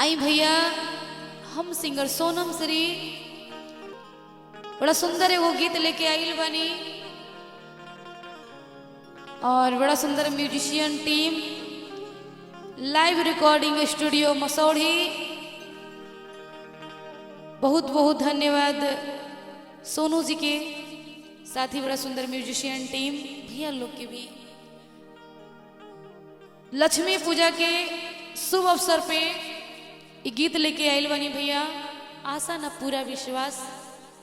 आई भैया हम सिंगर सोनम श्री बड़ा सुंदर एगो गीत लेके आइल बनी और बड़ा सुंदर musician team live recording studio Masaurhi. बहुत बहुत धन्यवाद सोनू जी के, साथ ही बड़ा सुंदर म्यूजिशियन टीम भैया लोग के भी। लक्ष्मी पूजा के शुभ अवसर पे ये गीत लेके आइल बनी भैया। आशा ना पूरा विश्वास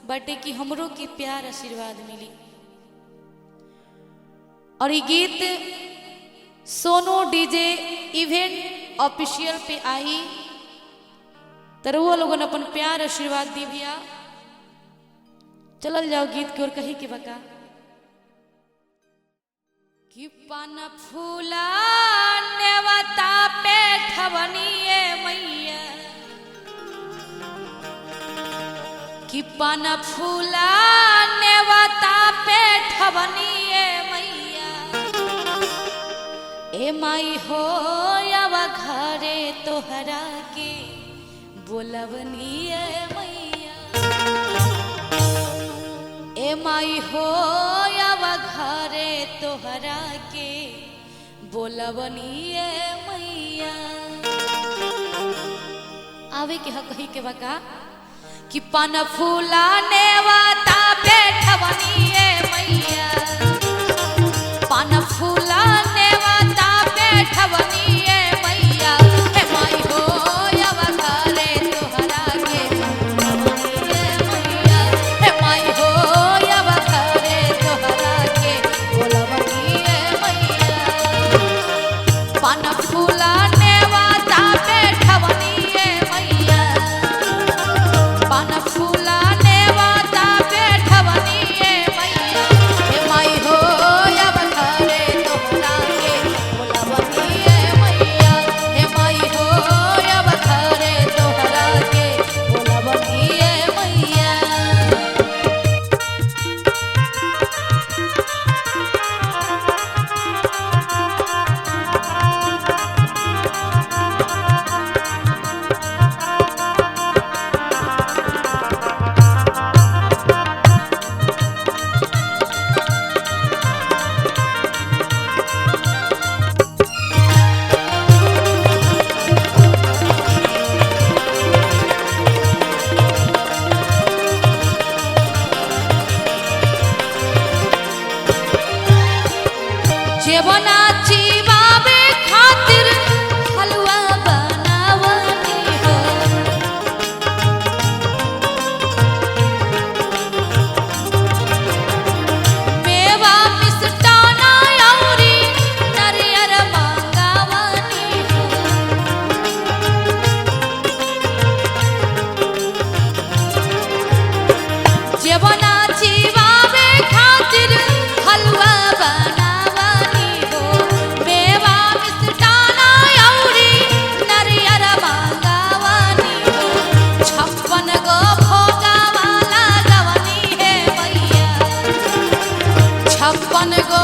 बाटे कि हमरो के प्यार आशीर्वाद मिली। और ये गीत सोनू डीजे इवेंट ऑफिशियल पे आई, तरुआ लोगन अपन प्यार आशीर्वाद दी भैया। चलल जाओ गीत की ओर। कही के बका कि पान फूला नेवता पे ठवनिए मैया, कि पान फूला नेवता पे ठवनिए मैया। ए माई हो अब घरे तोहरा के बोलवनिए मैया। ए माई हो अब घरे तोहरा के बोलवनिए मैया। आवे के हा कही के बका कि पान फूला नेवता पे ठवनिए मैया। पान फूला नेवता पे ठवनिए मैया। हे माई हो अब घरे तोहरा के बोलवनिए मैया। हे माई हो अब घरे तोहरा के बोलवनिए मैया। पान फूला नेवता पे ठवनिए मैया। पान फूला नेवता पे ठवनिए मैया। हे माई हो अब घरे तोहरा के बोलवनिए मैया। हे माई हो अब घरे तोहरा के बोलवनिए मैया। जेवनाची बाबे खातिर हलवा बनावनी हो। मेवा मिष्टाना औरी नरियर मांगावनी हो। जेवनाची बाबे खातिर हलवा छप्पन गो